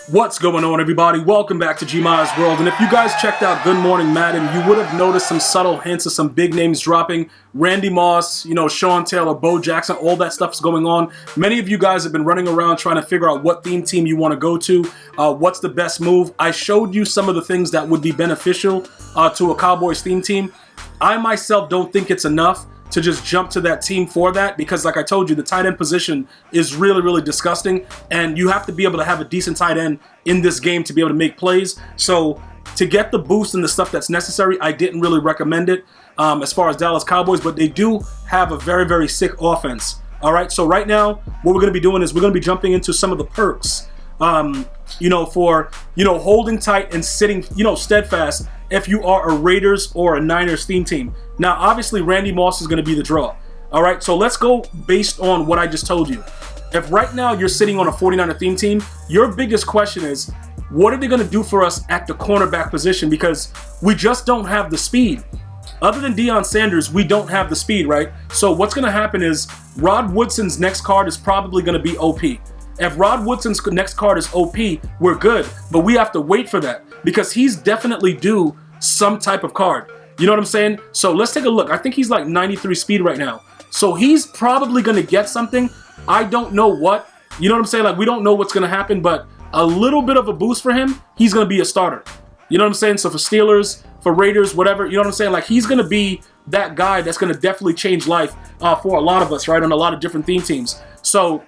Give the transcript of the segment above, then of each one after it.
What's going on, everybody? Welcome back to GmiasWorld. And if you guys checked out Good Morning Madden, you would have noticed some subtle hints of some big names dropping. Randy Moss, Sean Taylor, Bo Jackson, all that stuff is going on. Many of you guys have been running around trying to figure out what theme team you want to go to, what's the best move. I showed you some of the things that would be beneficial to a Cowboys theme team. I myself don't think it's enough to just jump to that team for that, because like I told you, the tight end position is really, really disgusting, and you have to be able to have a decent tight end in this game to be able to make plays. So to get the boost and the stuff that's necessary, I didn't really recommend it as far as Dallas Cowboys, but they do have a very, very sick offense. All right, so right now, what we're going to be doing is we're going to be jumping into some of the perks, for, holding tight and sitting, steadfast if you are a Raiders or a Niners theme team. Now, obviously, Randy Moss is going to be the draw. All right, so let's go based on what I just told you. If right now you're sitting on a 49er theme team, your biggest question is, what are they going to do for us at the cornerback position? Because we just don't have the speed. Other than Deion Sanders, we don't have the speed, right? So what's going to happen is Rod Woodson's next card is probably going to be OP. If Rod Woodson's next card is OP, we're good, but we have to wait for that because he's definitely due some type of card. You know what I'm saying? So let's take a look. I think he's like 93 speed right now. So he's probably going to get something. I don't know what. You know what I'm saying? Like, we don't know what's going to happen, but a little bit of a boost for him, he's going to be a starter. You know what I'm saying? So for Steelers, for Raiders, whatever, you know what I'm saying? Like, he's going to be that guy that's going to definitely change life for a lot of us, right? On a lot of different theme teams. So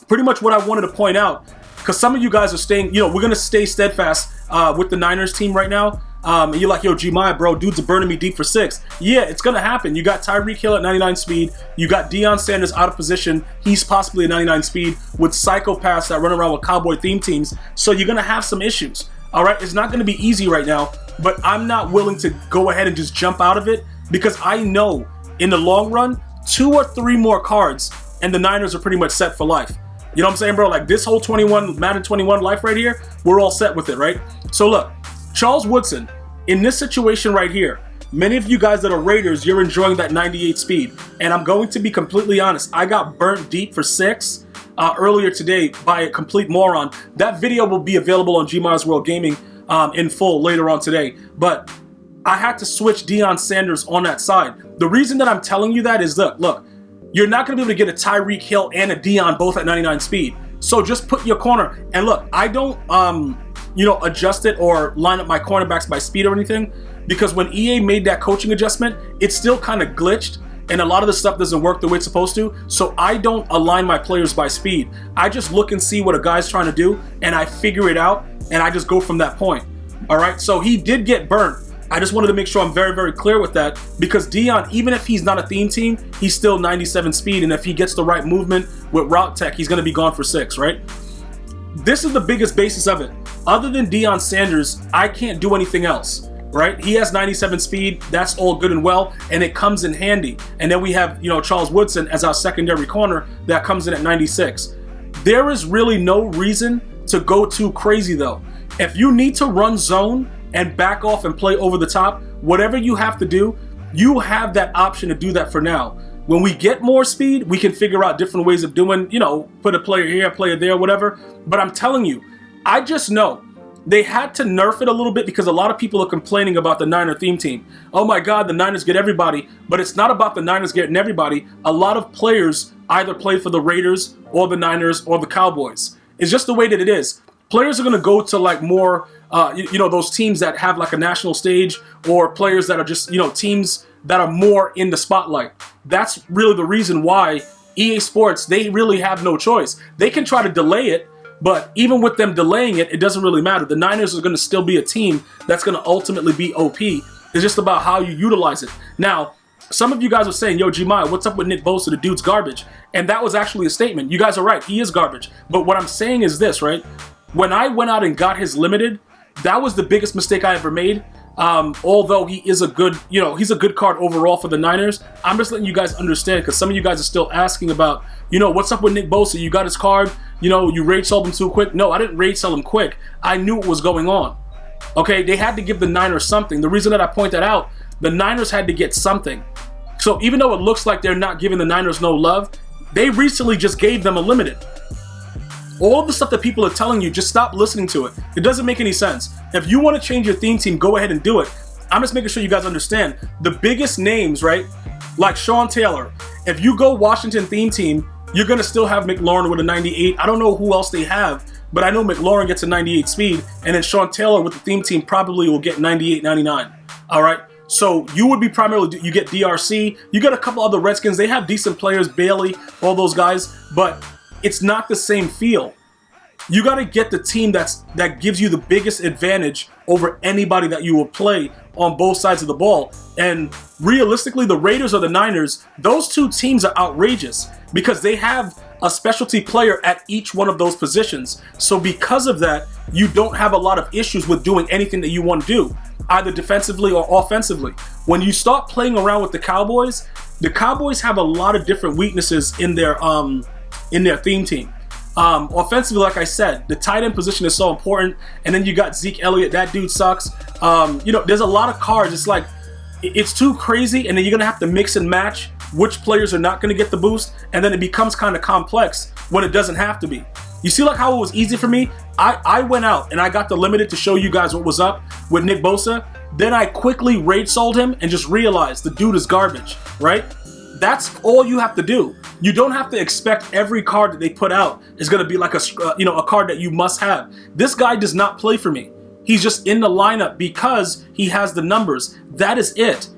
pretty much what I wanted to point out, because some of you guys are staying, we're going to stay steadfast with the Niners team right now. And you're like, yo, Gmias, bro, dudes are burning me deep for 6. Yeah, it's going to happen. You got Tyreek Hill at 99 speed. You got Deion Sanders out of position. He's possibly at 99 speed with psychopaths that run around with Cowboy theme teams. So you're going to have some issues. All right, it's not going to be easy right now, but I'm not willing to go ahead and just jump out of it because I know in the long run, 2 or 3 more cards and the Niners are pretty much set for life. You know what I'm saying, bro? Like this whole Madden 21 life right here, we're all set with it, right? So look, Charles Woodson, in this situation right here, many of you guys that are Raiders, you're enjoying that 98 speed. And I'm going to be completely honest, I got burnt deep for 6 earlier today by a complete moron. That video will be available on GmiasWorld Gaming in full later on today. But I had to switch Deion Sanders on that side. The reason that I'm telling you that is, look, you're not going to be able to get a Tyreek Hill and a Deion both at 99 speed. So just put your corner. And look, I don't adjust it or line up my cornerbacks by speed or anything, because when EA made that coaching adjustment, it still kind of glitched and a lot of the stuff doesn't work the way it's supposed to. So I don't align my players by speed. I just look and see what a guy's trying to do and I figure it out and I just go from that point. All right, so he did get burnt. I just wanted to make sure I'm very, very clear with that, because Deion, even if he's not a theme team, he's still 97 speed, and if he gets the right movement with route tech, he's going to be gone for 6, right? This is the biggest basis of it. Other than Deion Sanders, I can't do anything else, right? He has 97 speed. That's all good and well, and it comes in handy. And then we have, Charles Woodson as our secondary corner that comes in at 96. There is really no reason to go too crazy, though. If you need to run zone and back off and play over the top, whatever you have to do, you have that option to do that for now. When we get more speed, we can figure out different ways of doing, put a player here, a player there, whatever. But I'm telling you, I just know they had to nerf it a little bit because a lot of people are complaining about the Niner theme team. Oh my God, the Niners get everybody. But it's not about the Niners getting everybody. A lot of players either play for the Raiders or the Niners or the Cowboys. It's just the way that it is. Players are going to go to like more, those teams that have like a national stage, or players that are just, teams that are more in the spotlight. That's really the reason why EA Sports, they really have no choice. They can try to delay it, but even with them delaying it, it doesn't really matter. The Niners are going to still be a team that's going to ultimately be OP. It's just about how you utilize it. Now, some of you guys are saying, yo, Gmias, what's up with Nick Bosa? The dude's garbage. And that was actually a statement. You guys are right. He is garbage. But what I'm saying is this, right? When I went out and got his limited, that was the biggest mistake I ever made. Although he is a good, he's a good card overall for the Niners. I'm just letting you guys understand, because some of you guys are still asking about, what's up with Nick Bosa? You got his card, you rage sold him too quick. No, I didn't rage sell him quick. I knew what was going on. Okay, they had to give the Niners something. The reason that I point that out, the Niners had to get something. So even though it looks like they're not giving the Niners no love, they recently just gave them a limited. All the stuff that people are telling you, just stop listening to it. It doesn't make any sense. If you want to change your theme team, go ahead and do it. I'm just making sure you guys understand. The biggest names, right? Like Sean Taylor. If you go Washington theme team, you're going to still have McLaurin with a 98. I don't know who else they have, but I know McLaurin gets a 98 speed, and then Sean Taylor with the theme team probably will get 98, 99. All right? So you would be primarily, you get DRC, you get a couple other Redskins. They have decent players, Bailey, all those guys, but it's not the same feel. You got to get the team that gives you the biggest advantage over anybody that you will play on both sides of the ball. And realistically, the Raiders or the Niners, those two teams are outrageous because they have a specialty player at each one of those positions. So because of that, you don't have a lot of issues with doing anything that you want to do, either defensively or offensively. When you start playing around with the Cowboys have a lot of different weaknesses in their theme team. Offensively, like I said, the tight end position is so important, and then you got Zeke Elliott. That dude sucks. There's a lot of cards. It's like, it's too crazy, and then you're going to have to mix and match which players are not going to get the boost, and then it becomes kind of complex when it doesn't have to be. You see like how it was easy for me? I went out, and I got the limited to show you guys what was up with Nick Bosa. Then I quickly raid sold him and just realized the dude is garbage, right? That's all you have to do. You don't have to expect every card that they put out is going to be like a card that you must have. This guy does not play for me. He's just in the lineup because he has the numbers. That is it.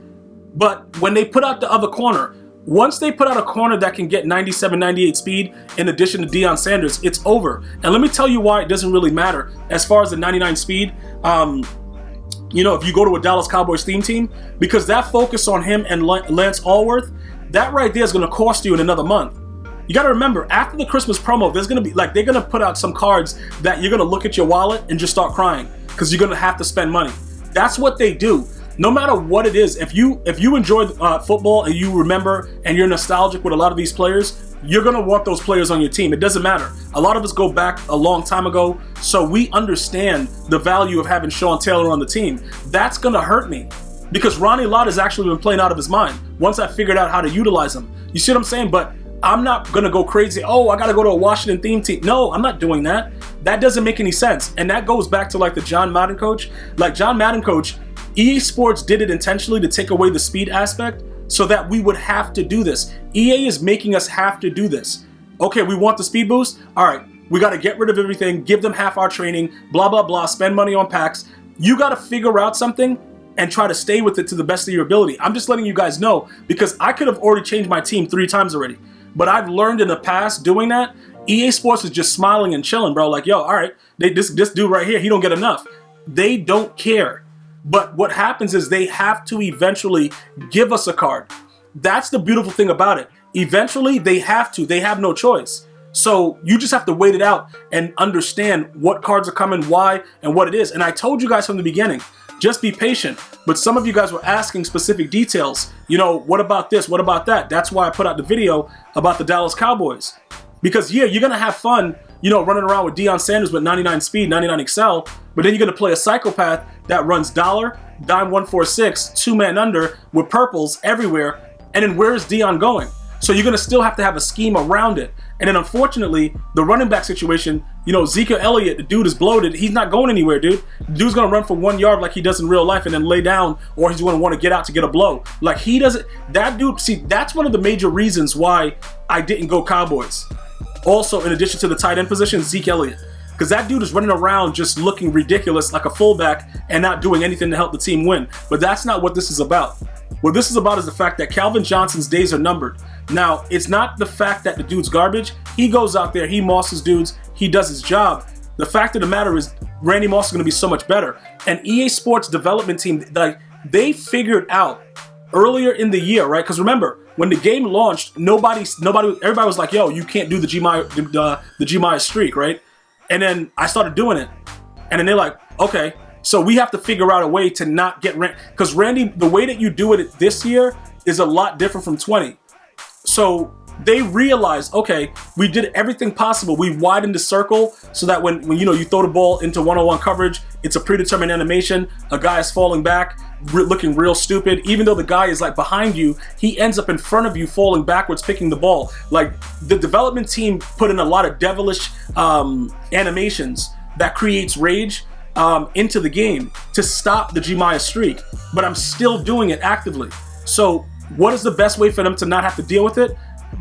But when they put out the other corner, once they put out a corner that can get 97, 98 speed in addition to Deion Sanders, it's over. And let me tell you why it doesn't really matter as far as the 99 speed. If you go to a Dallas Cowboys theme team, because that focus on him and Lance Allworth, that right there is going to cost you in another month. You got to remember, after the Christmas promo, there's going to be they're going to put out some cards that you're going to look at your wallet and just start crying because you're going to have to spend money. That's what they do. No matter what it is, if you enjoy football and you remember and you're nostalgic with a lot of these players, you're going to want those players on your team. It doesn't matter. A lot of us go back a long time ago, so we understand the value of having Sean Taylor on the team. That's going to hurt me. Because Ronnie Lott has actually been playing out of his mind once I figured out how to utilize him. You see what I'm saying? But I'm not going to go crazy. Oh, I got to go to a Washington theme team. No, I'm not doing that. That doesn't make any sense. And that goes back to like the John Madden coach. Like John Madden coach, EA Sports did it intentionally to take away the speed aspect so that we would have to do this. EA is making us have to do this. Okay, we want the speed boost. All right, we got to get rid of everything, give them half our training, blah, blah, blah, spend money on packs. You got to figure out something and try to stay with it to the best of your ability. I'm just letting you guys know because I could have already changed my team 3 times already. But I've learned in the past doing that, EA Sports is just smiling and chilling, bro. Like, yo, all right, this dude right here, he don't get enough. They don't care. But what happens is they have to eventually give us a card. That's the beautiful thing about it. Eventually, they have to. They have no choice. So you just have to wait it out and understand what cards are coming, why, and what it is. And I told you guys from the beginning, just be patient. But some of you guys were asking specific details. What about this? What about that? That's why I put out the video about the Dallas Cowboys. Because, yeah, you're going to have fun, running around with Deion Sanders with 99 speed, 99 excel. But then you're going to play a psychopath that runs dollar, dime 146, 2-man under with purples everywhere. And then where is Deion going? So you're going to still have to have a scheme around it. And then unfortunately, the running back situation, Zeke Elliott, the dude is bloated. He's not going anywhere, dude. The dude's going to run for 1 yard like he does in real life and then lay down, or he's going to want to get out to get a blow. Like he doesn't, that dude, see, that's one of the major reasons why I didn't go Cowboys. Also, in addition to the tight end position, Zeke Elliott. Because that dude is running around just looking ridiculous like a fullback and not doing anything to help the team win. But that's not what this is about. What this is about is the fact that Calvin Johnson's days are numbered. Now, it's not the fact that the dude's garbage. He goes out there, he mosses dudes, he does his job. The fact of the matter is Randy Moss is going to be so much better. And EA Sports development team, they figured out earlier in the year, right? Because remember, when the game launched, everybody was like, yo, you can't do the Gmias streak, right? And then I started doing it. And then they're like, okay, so we have to figure out a way to not get Randy. Because Randy, the way that you do it this year is a lot different from 20. So they realized, okay, we did everything possible. We widened the circle so that when you know, you throw the ball into one-on-one coverage, it's a predetermined animation. A guy is falling back, looking real stupid. Even though the guy is like behind you, he ends up in front of you, falling backwards, picking the ball. Like, the development team put in a lot of devilish animations that creates rage into the game to stop the Gmias streak. But I'm still doing it actively. So what is the best way for them to not have to deal with it?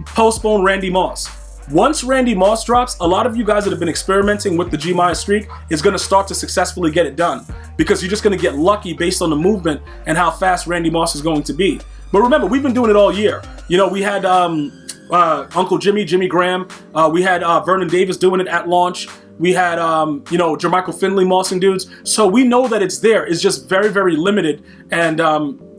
Postpone Randy Moss. Once Randy Moss drops, a lot of you guys that have been experimenting with the Gmias streak is going to start to successfully get it done, because you're just going to get lucky based on the movement and how fast Randy Moss is going to be. But remember, we've been doing it all year. You know, we had Uncle Jimmy Graham. We had Vernon Davis doing it at launch. We had, you know, Jermichael Finley mossing dudes. So we know that it's there. It's just very, very limited. And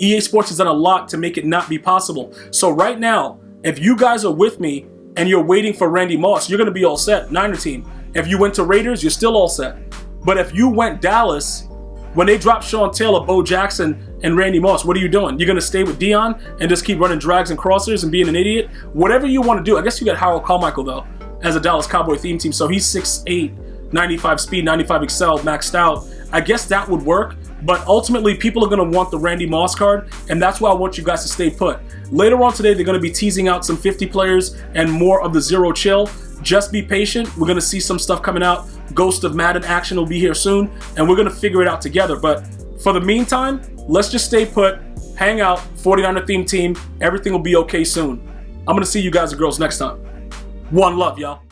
EA Sports has done a lot to make it not be possible. So right now, if you guys are with me and you're waiting for Randy Moss, you're going to be all set, Niner team. If you went to Raiders, you're still all set. But if you went Dallas, when they dropped Sean Taylor, Bo Jackson, and Randy Moss, what are you doing? You're going to stay with Dion and just keep running drags and crossers and being an idiot? Whatever you want to do. I guess you got Harold Carmichael, though, as a Dallas Cowboy theme team. So he's 6'8", 95 speed, 95 excel, maxed out. I guess that would work. But ultimately, people are going to want the Randy Moss card, and that's why I want you guys to stay put. Later on today, they're going to be teasing out some 50 players and more of the Zero Chill. Just be patient. We're going to see some stuff coming out. Ghost of Madden action will be here soon, and we're going to figure it out together. But for the meantime, let's just stay put, hang out, 49er theme team. Everything will be okay soon. I'm going to see you guys and girls next time. One love, y'all.